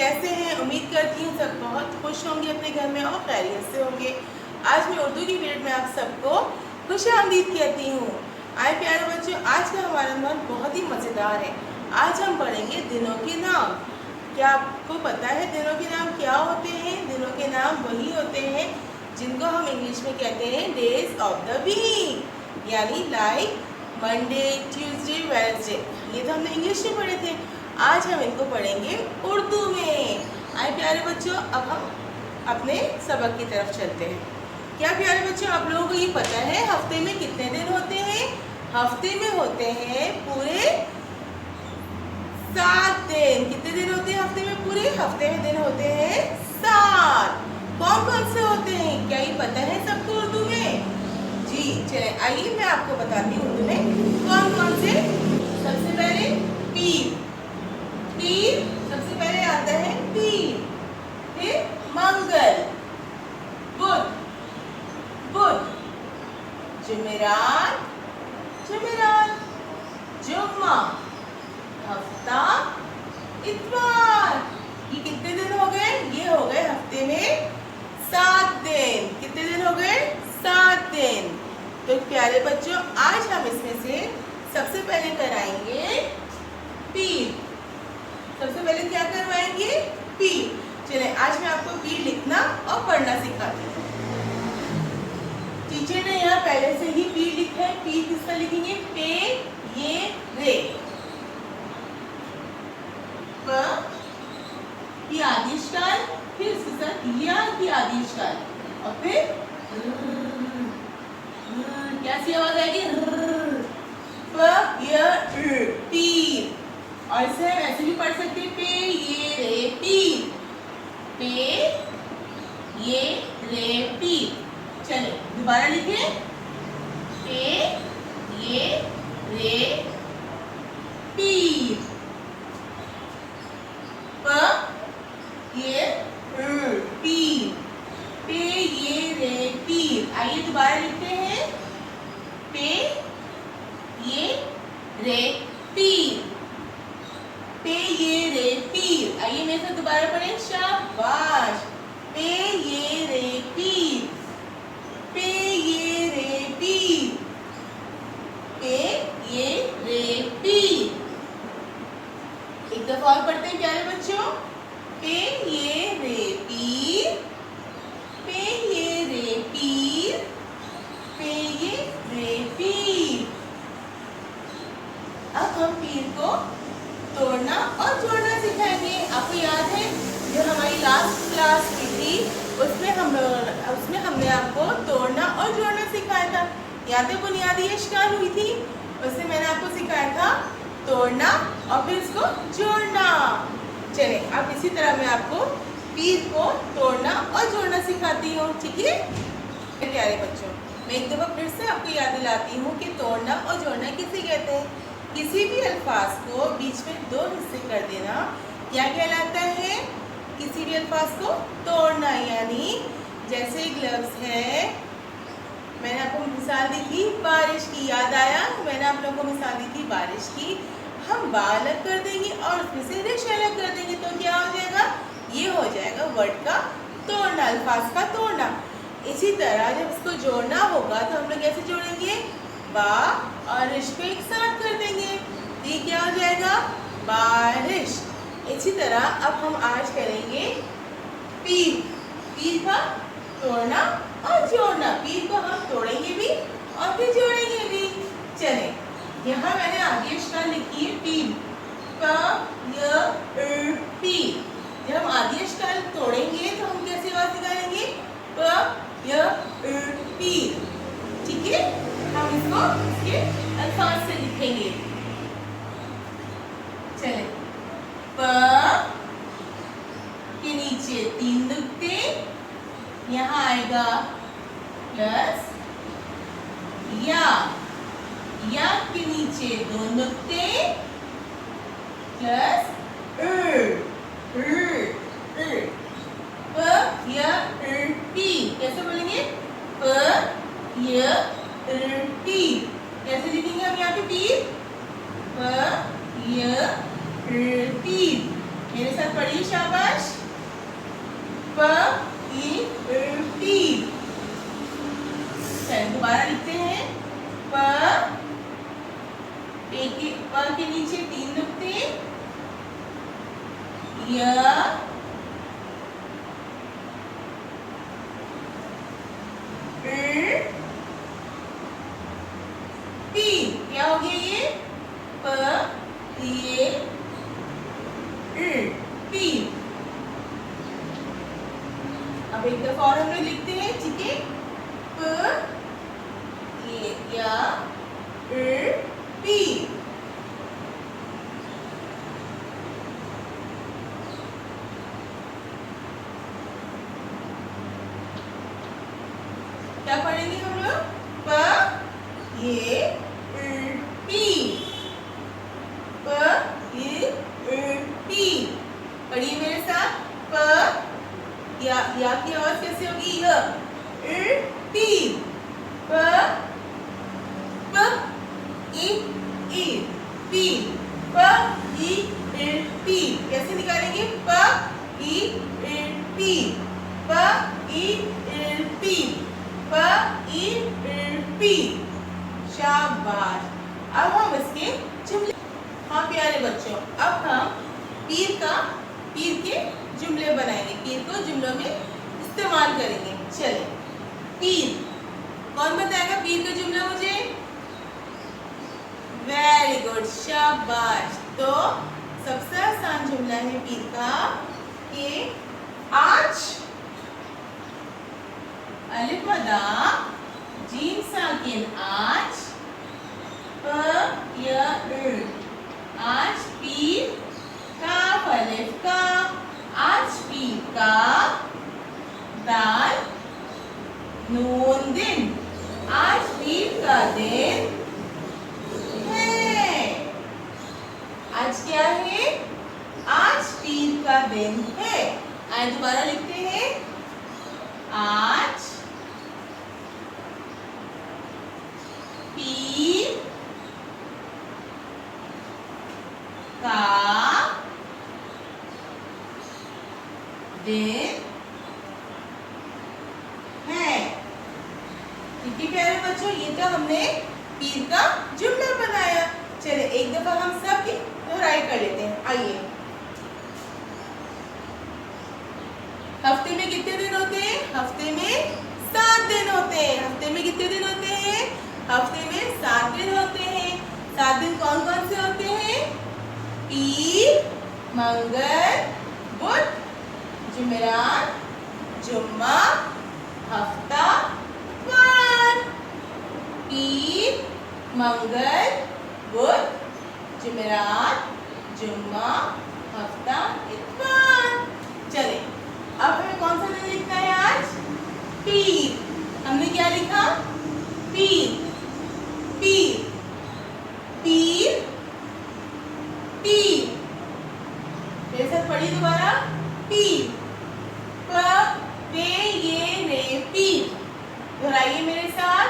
कैसे हैं? उम्मीद करती हूँ सब बहुत खुश होंगे अपने घर में और खैरियत से होंगे। आज मैं उर्दू की पीरियड में आप सबको खुशामदीद कहती हूँ। आए प्यारे बच्चों, आज का हमारा मन बहुत ही मज़ेदार है। आज हम पढ़ेंगे दिनों के नाम। क्या आपको पता है दिनों के नाम क्या होते हैं? दिनों के नाम वही होते हैं जिनको हम इंग्लिश में कहते हैं डेज ऑफ द वीक, यानी लाइक मंडे, ट्यूसडे, वेडनेसडे। ये तो हमने इंग्लिश में पढ़े थे। आज हम इनको पढ़ेंगे उर्दू में। आए प्यारे बच्चों, अब हम अपने सबक की तरफ चलते हैं। क्या प्यारे बच्चों, आप लोगों को ये पता है हफ्ते में कितने दिन होते हैं? हफ्ते में होते हैं पूरे 7 दिन। कितने दिन होते हैं हफ्ते में? पूरे हफ्ते में दिन होते हैं 7। कौन कौन से होते हैं? क्या ये पता है सबको उर्दू में? जी चले, आइए मैं आपको बताती हूँ उर्दू में कौन कौन से। सबसे पहले पीर। पीर सबसे पहले आता है पीर। फिर मंगल, बुध, बुध, जुमेरात, जुमेरात, जुम्मा, हफ्ता, इतवार। ये कितने दिन हो गए? ये हो गए हफ्ते में 7 दिन। कितने दिन हो गए? 7 दिन। तो प्यारे बच्चों, आज हम इसमें से सबसे पहले कराएंगे पीर। सबसे पहले क्या करवाएंगे? पीर। चले, आज मैं आपको पीर लिखना और पढ़ना सिखाती हूँ। टीचर ने यहाँ पहले से ही पीर लिखा है। पीर किसका लिखेंगे? पे, ये, रे। प की आदेश काल, फिर उसके साथ या की आदेश काल, और फिर कैसी आवाज आएगी? प, य, र, पीर। और इसे हम ऐसे भी पढ़ सकते हैं, पे, ये, रे, पीर। पे, ये, रे, पीर। चलो दोबारा लिखें। पे, ये, रे, पीर। प, ये, र, पीर। पे, ये, रे, पीर। आइए दोबारा लिखते हैं। पे, ये, रे, पीर। पे, ये, रे, पीर। आइए मेरे साथ दोबारा पढ़ें। शाबाश। पे, ये, रे, पीर। पे, ये, रे, पीर। पे, ये, रे, पीर। एक दफा और पढ़ते हैं प्यारे बच्चों। पे, ये, रे, पीर। पे, ये, रे, पीर। पे, ये, रे, पीर। अब हम पीर को तोड़ना और जोड़ना सिखाएंगे। आपको याद है जो हमारी लास्ट क्लास की थी, उसमें हमने आपको तोड़ना और जोड़ना सिखाया था। याद है? बुनियादी अश्काल हुई थी, उसमें मैंने आपको सिखाया था तोड़ना और फिर इसको जोड़ना। चले, अब इसी तरह मैं आपको पीर को तोड़ना और जोड़ना सिखाती हूँ, ठीक है प्यारे बच्चों? मैं एक दफ़ा फिर से आपको याद दिलाती हूँ कि तोड़ना और जोड़ना किसे कहते हैं। किसी भी अल्फाज को बीच में 2 हिस्से कर देना क्या कहलाता है? किसी भी अल्फाज को तोड़ना। यानी जैसे ग्लव्स है, मैंने आपको मिसाल दी थी बारिश की, याद आया? मैंने आप लोगों को मिसाल दी थी बारिश की। हम बा अलग कर देंगे और उसमें से रिश अलग कर देंगे तो क्या हो जाएगा? ये हो जाएगा वर्ड का तोड़ना, अल्फाज का तोड़ना। इसी तरह जब इसको जोड़ना होगा तो हम लोग कैसे जोड़ेंगे? बा और रिश को एक साथ कर देंगे, ये क्या हो जाएगा? बारिश। इसी तरह अब हम आज करेंगे पीर। पीर का तोड़ना और जोड़ना। पीर को हम तोड़ेंगे भी और फिर जोड़ेंगे भी। चले, यहाँ मैंने आगे अश्काल लिखी है पीर। प, य, र, पीर। जब हम आगे अश्काल तोड़ेंगे तो हम कैसे आवाज निकालेंगे? प, य, र, पीर। ठीक है, हम इसको इसके अल्फाज से लिखेंगे। चले, प के नीचे 3 नुक्ते, यहाँ आएगा प्लस या के नीचे 2 नुक्ते प्लस प, य, र, पीर। कैसे बोलेंगे? प, य, र, पीर। कैसे लिखेंगे हम यहाँ पे पीर? प, य, र, पीर। मेरे साथ पढ़िए शाबाश। प ई पीर। चलिए दोबारा लिखते हैं। प के नीचे 3 नुक्ते। य पी। क्या हो गया ये? प ये पी। अब एक दफा और हम लोग लिखते हैं, ठीक है। प ये या पी। क्या पढ़ेंगे हम लोग? प ये पी। प ये पी। पढ़िए मेरे साथ। प या की आवाज कैसे होगी? य पी। प प ई पी। प ई पी। कैसे निकालेंगे? प ई पी। प ई पी। प ई पी। शाबाश। अब हम इसके जुमले। हाँ प्यारे बच्चों, अब हम पीर के जुमले बनाएंगे। पीर को जुमलों में इस्तेमाल करेंगे। चलिए, पीर। कौन बताएगा पीर का जुमला मुझे? वेरी गुड, शाबाश। तो सबसे आसान जुमला है पीर का कि आज अलिफ मदा जीम साकिन आज आज पीर काफ अलिफ का आज पीर का दाल नून दिन आज पीर का दिन है। आज क्या है? आज पीर का दिन है। आज दोबारा लिखते हैं। आज पीर का दिन है। ठीक है प्यारे बच्चों, ये तो हमने पीर का जुमला बनाया। चलिए एक दफा हम सब की दोहराई कर लेते हैं। आइए, हफ्ते में कितने दिन होते हैं? हफ्ते में 7 दिन होते हैं। हफ्ते में कितने दिन होते हैं? हफ्ते में 7 दिन होते हैं। 7 दिन कौन कौन से होते हैं? पीर, मंगल, बुध, जुमेरात, जुम्मा, हफ्ता, इतवार। पीर, मंगल, बुध, जुमेरात, जुम्मा, हफ्ता, इतवार। चले, अब हमें कौन सा दिन लिखना है आज? पीर। हमने क्या लिखा? पीर। पीर पीर पीर। मेरे साथ पढ़िए दोबारा। पीर। पे ये रे पीर। दोहराइए मेरे साथ।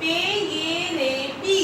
पे ये रे पीर।